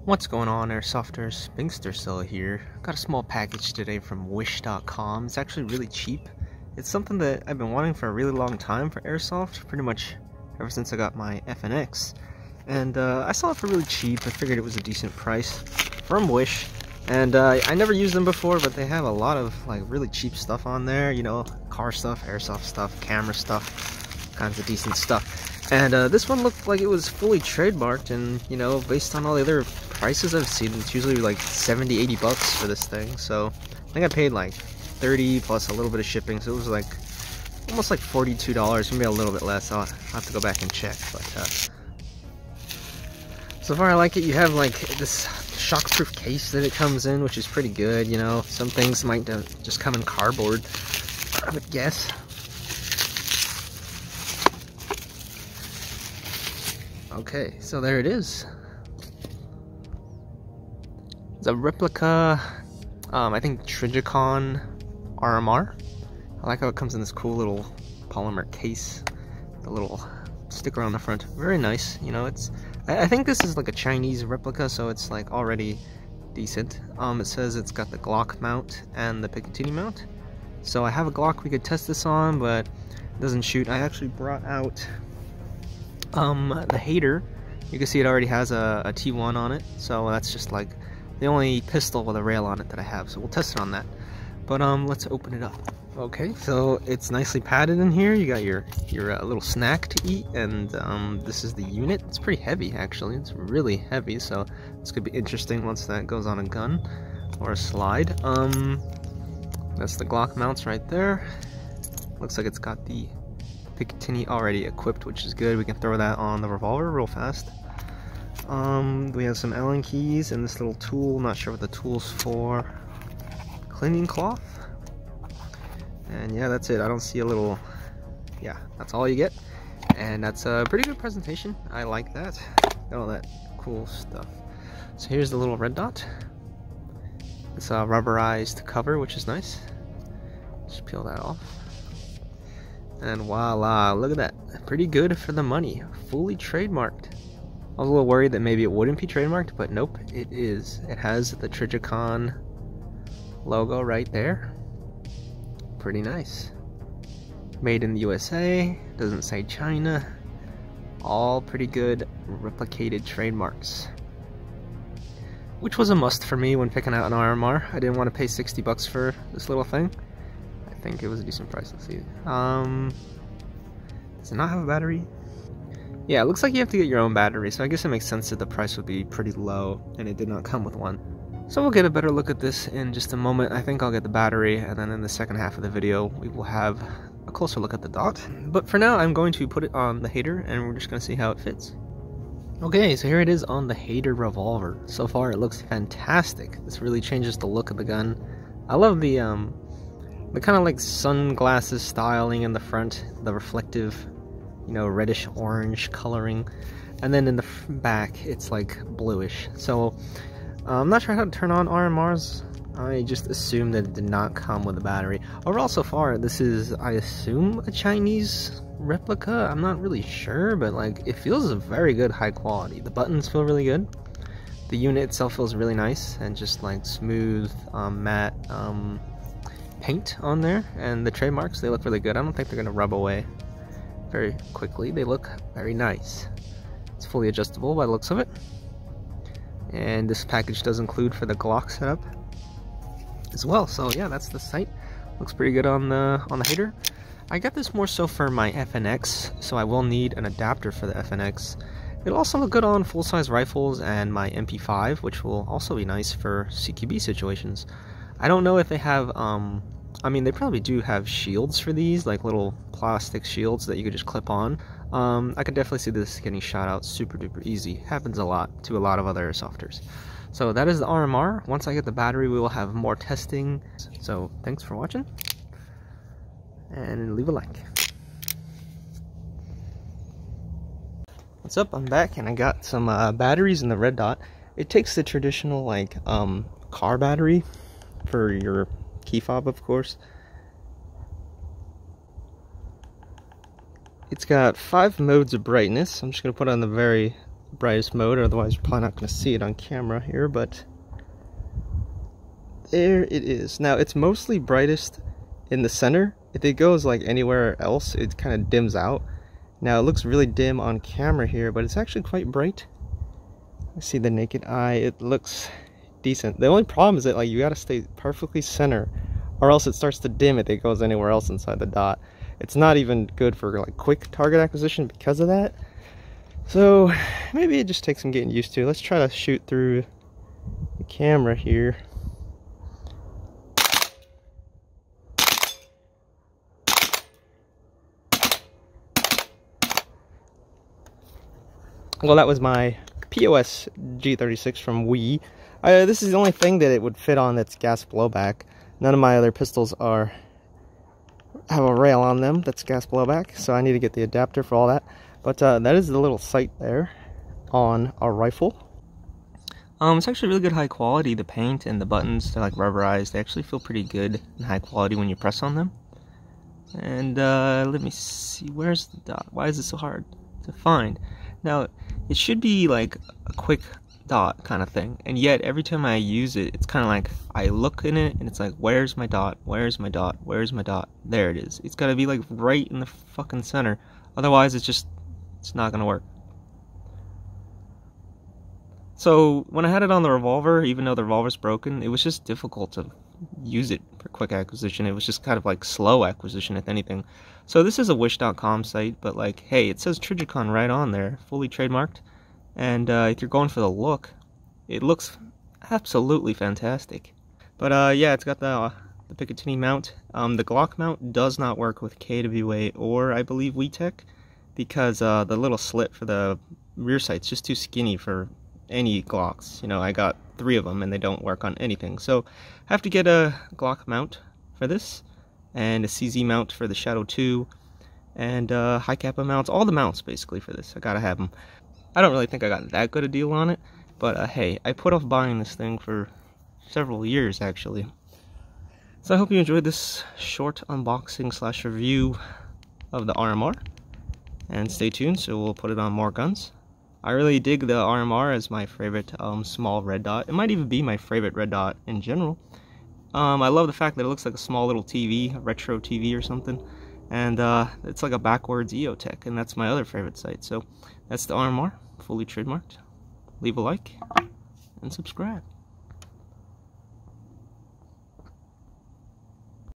What's going on, Airsofters? Binkster still here. Got a small package today from wish.com. It's actually really cheap. It's something that I've been wanting for a really long time for Airsoft, pretty much ever since I got my FNX. And I saw it for really cheap. I figured it was a decent price from Wish. And I never used them before, but they have a lot of like really cheap stuff on there, you know, car stuff, airsoft stuff, camera stuff, kinds of decent stuff. And this one looked like it was fully trademarked, and you know, based on all the other prices I've seen, it's usually like 70-80 bucks for this thing. So I think I paid like 30 plus a little bit of shipping, so it was like almost like $42, maybe a little bit less. I'll have to go back and check, but so far I like it. You have like this shockproof case that it comes in, which is pretty good. You know, some things might just come in cardboard, I would guess. Okay, so there it is. It's a Replica, I think Trijicon RMR. I like how it comes in this cool little polymer case, the little sticker on the front. Very nice, you know. I think this is like a Chinese replica, so it's like already decent. It says it's got the Glock mount and the Picatinny mount. So I have a Glock we could test this on, but it doesn't shoot. I actually brought out the hater. You can see it already has a T1 on it, so that's just like the only pistol with a rail on it that I have, so we'll test it on that. But let's open it up. Okay, so it's nicely padded in here. You got your little snack to eat, and this is the unit. It's pretty heavy, actually. It's really heavy, so this could be interesting once that goes on a gun or a slide. That's the Glock mounts right there. Looks like it's got the Picatinny already equipped, which is good. We can throw that on the revolver real fast. We have some Allen keys and this little tool. Not sure what the tool's for. Cleaning cloth. And yeah, that's it. I don't see a little... Yeah, that's all you get. And that's a pretty good presentation. I like that. Got all that cool stuff. So here's the little red dot. It's a rubberized cover, which is nice. Just peel that off. And voila, look at that. Pretty good for the money. Fully trademarked. I was a little worried that maybe it wouldn't be trademarked, but nope, it is. It has the Trijicon logo right there. Pretty nice. Made in the USA. Doesn't say China. All pretty good replicated trademarks. Which was a must for me when picking out an RMR. I didn't want to pay 60 bucks for this little thing. I think it was a decent price. Let's see. Does it not have a battery? Yeah, it looks like you have to get your own battery, so I guess it makes sense that the price would be pretty low, and it did not come with one. So we'll get a better look at this in just a moment. I think I'll get the battery, and then in the second half of the video, we will have a closer look at the dot. But for now, I'm going to put it on the hater, and we're just going to see how it fits. Okay, so here it is on the hater revolver. So far, it looks fantastic. This really changes the look of the gun. I love the kind of like sunglasses styling in the front, the reflective, you know, reddish orange coloring, and then in the back it's like bluish. So I'm not sure how to turn on RMRs. I just assumed that it did not come with a battery. Overall, so far, this is, I assume, a Chinese replica. I'm not really sure, but like it feels very good, high quality. The buttons feel really good. The unit itself feels really nice and just like smooth, matte paint on there, and the trademarks, they look really good. I don't think they're gonna rub away very quickly. They look very nice. It's fully adjustable by the looks of it, and this package does include for the Glock setup as well. So yeah, that's the sight. Looks pretty good on the hater. I got this more so for my FNX, so I will need an adapter for the FNX. It'll also look good on full-size rifles and my MP5, which will also be nice for CQB situations. I don't know if they have, I mean, they probably do have shields for these, like little plastic shields that you could just clip on. I could definitely see this getting shot out super duper easy. Happens a lot to a lot of other airsofters. So that is the RMR. Once I get the battery, we will have more testing. So thanks for watching, and leave a like. What's up? I'm back, and I got some batteries in the red dot. It takes the traditional like car battery for your key fob, of course. It's got 5 modes of brightness. I'm just going to put on the very brightest mode, otherwise you're probably not going to see it on camera here, but there it is. Now it's mostly brightest in the center. If it goes like anywhere else, it kind of dims out. Now it looks really dim on camera here, but it's actually quite bright. I see the naked eye, it looks decent. The only problem is that like you got to stay perfectly center, or else it starts to dim if it goes anywhere else inside the dot. It's not even good for like quick target acquisition because of that. So maybe it just takes some getting used to. Let's try to shoot through the camera here. Well, that was my POS G36 from Wii. This is the only thing that it would fit on that's gas blowback. None of my other pistols have a rail on them that's gas blowback, so I need to get the adapter for all that. But that is the little sight there on a rifle. It's actually really good high quality. The paint and the buttons, they're like rubberized. They actually feel pretty good and high quality when you press on them. And let me see, where's the dot? Why is it so hard to find? Now, it should be like a quick dot kind of thing, and yet every time I use it, it's kind of like I look in it and it's like, where's my dot? Where's my dot? Where's my dot? There it is. It's got to be like right in the fucking center. Otherwise, it's not gonna work. So when I had it on the revolver, even though the revolver's broken, it was just difficult to use it for quick acquisition. It was just kind of like slow acquisition, if anything. So this is a wish.com site, but like, hey, it says Trijicon right on there, fully trademarked. And if you're going for the look, it looks absolutely fantastic. But yeah, it's got the Picatinny mount. The Glock mount does not work with KWA or I believe WeTech, because the little slit for the rear sight's just too skinny for any Glocks. You know, I got 3 of them and they don't work on anything. So I have to get a Glock mount for this, and a CZ mount for the Shadow 2, and high kappa mounts, all the mounts basically for this. I gotta have them. I don't really think I got that good a deal on it, but hey, I put off buying this thing for several years actually. So I hope you enjoyed this short unboxing / review of the RMR, and stay tuned, so we'll put it on more guns. I really dig the RMR as my favorite small red dot. It might even be my favorite red dot in general. I love the fact that it looks like a small little TV, a retro TV or something, and it's like a backwards EOTech, and that's my other favorite sight. So that's the RMR, fully trademarked. Leave a like and subscribe.